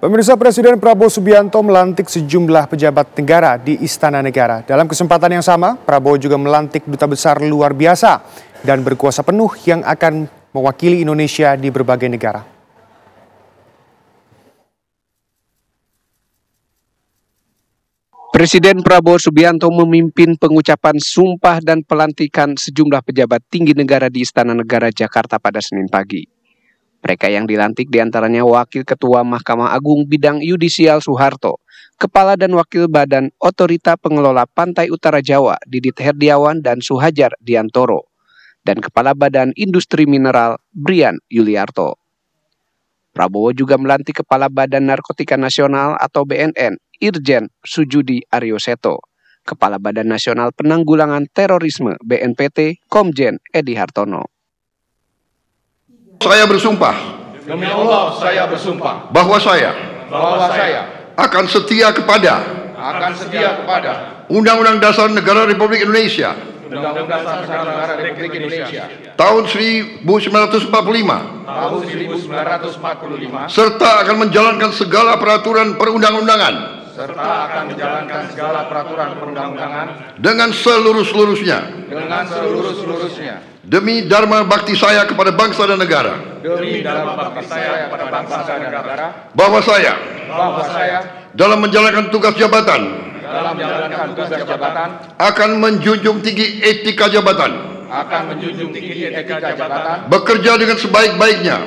Pemirsa, Presiden Prabowo Subianto melantik sejumlah pejabat negara di Istana Negara. Dalam kesempatan yang sama, Prabowo juga melantik duta besar luar biasa dan berkuasa penuh yang akan mewakili Indonesia di berbagai negara. Presiden Prabowo Subianto memimpin pengucapan sumpah dan pelantikan sejumlah pejabat tinggi negara di Istana Negara Jakarta pada Senin pagi. Mereka yang dilantik diantaranya Wakil Ketua Mahkamah Agung Bidang Yudisial Soeharto, Kepala dan Wakil Badan Otorita Pengelola Pantai Utara Jawa Didit Herdiawan dan Suhajar Diantoro, dan Kepala Badan Industri Mineral Brian Yuliarto. Prabowo juga melantik Kepala Badan Narkotika Nasional atau BNN Irjen Sujudi Aryoseto, Kepala Badan Nasional Penanggulangan Terorisme BNPT Komjen Edi Hartono. Saya bersumpah. Demi Allah, saya bersumpah Bahwa saya akan setia kepada Undang-Undang Dasar Negara Republik Indonesia Undang-Undang Dasar Negara Republik Indonesia tahun 1945 serta akan menjalankan segala peraturan perundang-undangan dengan seluruh-seluruhnya demi dharma bakti saya kepada bangsa dan negara. Bahwa saya dalam menjalankan tugas jabatan akan menjunjung tinggi etika jabatan, bekerja dengan sebaik-baiknya,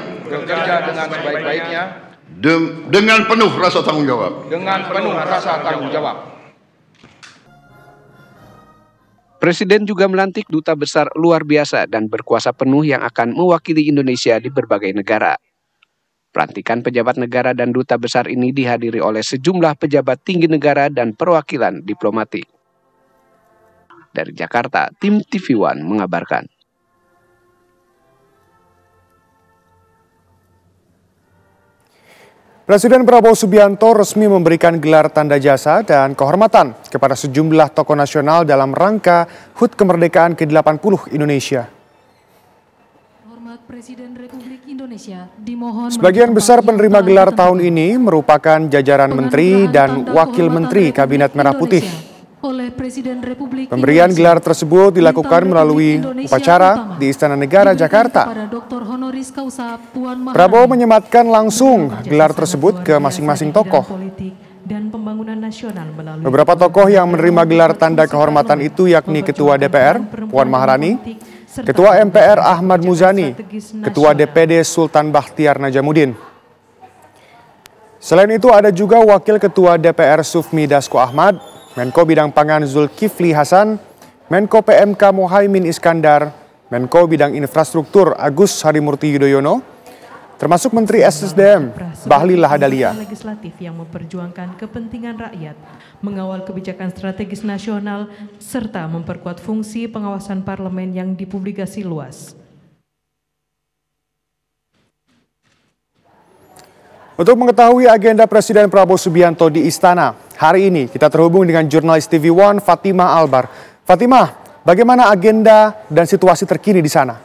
dengan penuh rasa tanggung jawab. Presiden juga melantik duta besar luar biasa dan berkuasa penuh yang akan mewakili Indonesia di berbagai negara. Pelantikan pejabat negara dan duta besar ini dihadiri oleh sejumlah pejabat tinggi negara dan perwakilan diplomatik. Dari Jakarta, tim TV One mengabarkan. Presiden Prabowo Subianto resmi memberikan gelar tanda jasa dan kehormatan kepada sejumlah tokoh nasional dalam rangka HUT Kemerdekaan ke-80 Indonesia. Sebagian besar penerima gelar tahun ini merupakan jajaran menteri dan wakil menteri Kabinet Merah Putih. Pemberian gelar tersebut dilakukan melalui upacara di Istana Negara Jakarta. Prabowo menyematkan langsung gelar tersebut ke masing-masing tokoh. Beberapa tokoh yang menerima gelar tanda kehormatan itu yakni Ketua DPR Puan Maharani, Ketua MPR Ahmad Muzani, Ketua DPD Sultan Bakhtiar Najamuddin. Selain itu ada juga Wakil Ketua DPR Sufmi Dasko Ahmad, Menko Bidang Pangan Zulkifli Hasan, Menko PMK Muhaimin Iskandar, Menko Bidang Infrastruktur Agus Harimurti Yudhoyono, termasuk Menteri SSDM Bahlil Lahadalia. Legislatif yang memperjuangkan kepentingan rakyat, mengawal kebijakan strategis nasional, serta memperkuat fungsi pengawasan parlemen yang dipublikasi luas. Untuk mengetahui agenda Presiden Prabowo Subianto di Istana, hari ini kita terhubung dengan jurnalis TV One Fatimah Albar. Fatimah, bagaimana agenda dan situasi terkini di sana?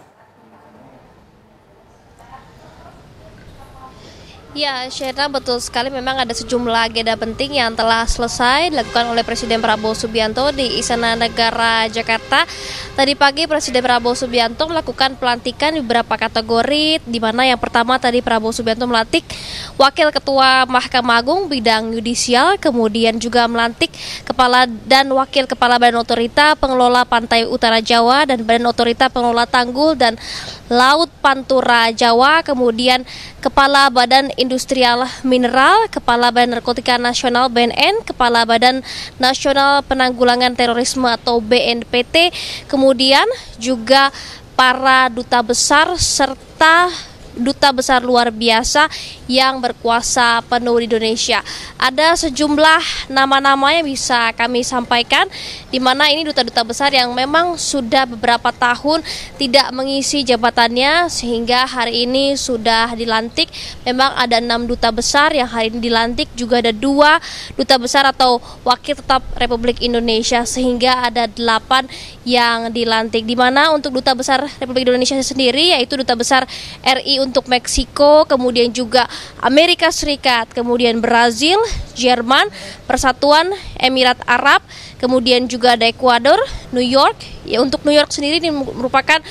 Ya, Syena, betul sekali, memang ada sejumlah agenda penting yang telah selesai dilakukan oleh Presiden Prabowo Subianto di Istana Negara Jakarta. Tadi pagi Presiden Prabowo Subianto melakukan pelantikan di beberapa kategori, di mana yang pertama tadi Prabowo Subianto melantik Wakil Ketua Mahkamah Agung Bidang Yudisial, kemudian juga melantik Kepala dan Wakil Kepala Badan Otorita Pengelola Pantai Utara Jawa dan Badan Otorita Pengelola Tanggul dan Laut Pantura Jawa, kemudian Kepala Badan Industrial Mineral, Kepala Badan Narkotika Nasional BNN, Kepala Badan Nasional Penanggulangan Terorisme atau BNPT, kemudian juga para duta besar serta duta besar luar biasa yang berkuasa penuh di Indonesia. Ada sejumlah nama-nama yang bisa kami sampaikan, di mana ini duta-duta besar yang memang sudah beberapa tahun tidak mengisi jabatannya sehingga hari ini sudah dilantik. Memang ada 6 duta besar yang hari ini dilantik, juga ada 2 duta besar atau wakil tetap Republik Indonesia, sehingga ada 8 yang dilantik. Di mana untuk duta besar Republik Indonesia sendiri yaitu duta besar RI untuk Meksiko, kemudian juga Amerika Serikat, kemudian Brazil, Jerman, Persatuan Emirat Arab, kemudian juga ada Ekuador, New York. Ya, untuk New York sendiri ini merupakan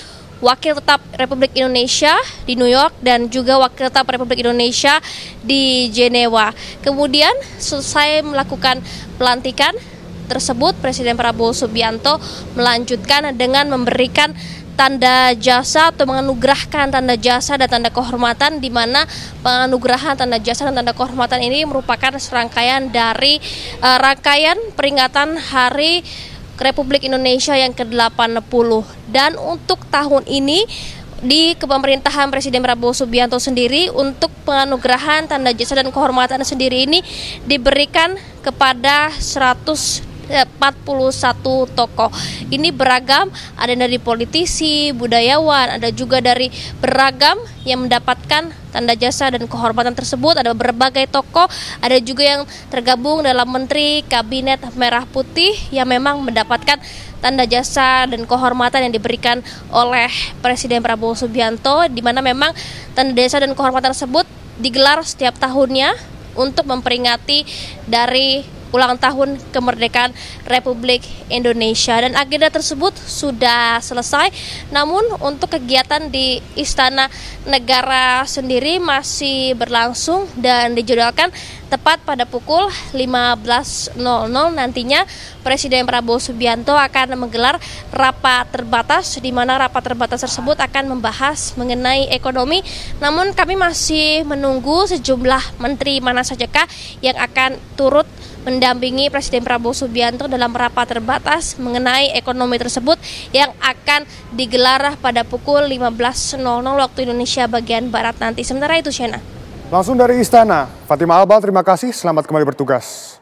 Wakil Tetap Republik Indonesia di New York dan juga Wakil Tetap Republik Indonesia di Jenewa. Kemudian selesai melakukan pelantikan tersebut, Presiden Prabowo Subianto melanjutkan dengan memberikan tanda jasa atau menganugerahkan tanda jasa dan tanda kehormatan, di mana penganugerahan tanda jasa dan tanda kehormatan ini merupakan serangkaian dari rangkaian peringatan Hari Republik Indonesia yang ke-80. Dan untuk tahun ini di kepemerintahan Presiden Prabowo Subianto sendiri, untuk penganugerahan tanda jasa dan kehormatan sendiri ini diberikan kepada 141 tokoh. Ini beragam, ada dari politisi, budayawan, ada juga dari beragam yang mendapatkan tanda jasa dan kehormatan tersebut. Ada berbagai tokoh, ada juga yang tergabung dalam Menteri Kabinet Merah Putih yang memang mendapatkan tanda jasa dan kehormatan yang diberikan oleh Presiden Prabowo Subianto, di mana memang tanda jasa dan kehormatan tersebut digelar setiap tahunnya untuk memperingati dari ulang tahun kemerdekaan Republik Indonesia. Dan agenda tersebut sudah selesai, namun untuk kegiatan di Istana Negara sendiri masih berlangsung dan dijadwalkan tepat pada pukul 15.00 nantinya Presiden Prabowo Subianto akan menggelar rapat terbatas, di mana rapat terbatas tersebut akan membahas mengenai ekonomi. Namun kami masih menunggu sejumlah menteri mana sajakah yang akan turut mendampingi Presiden Prabowo Subianto dalam rapat terbatas mengenai ekonomi tersebut yang akan digelar pada pukul 15.00 waktu Indonesia bagian Barat nanti. Sementara itu, Shena. Langsung dari Istana, Fatima Albal, terima kasih. Selamat kembali bertugas.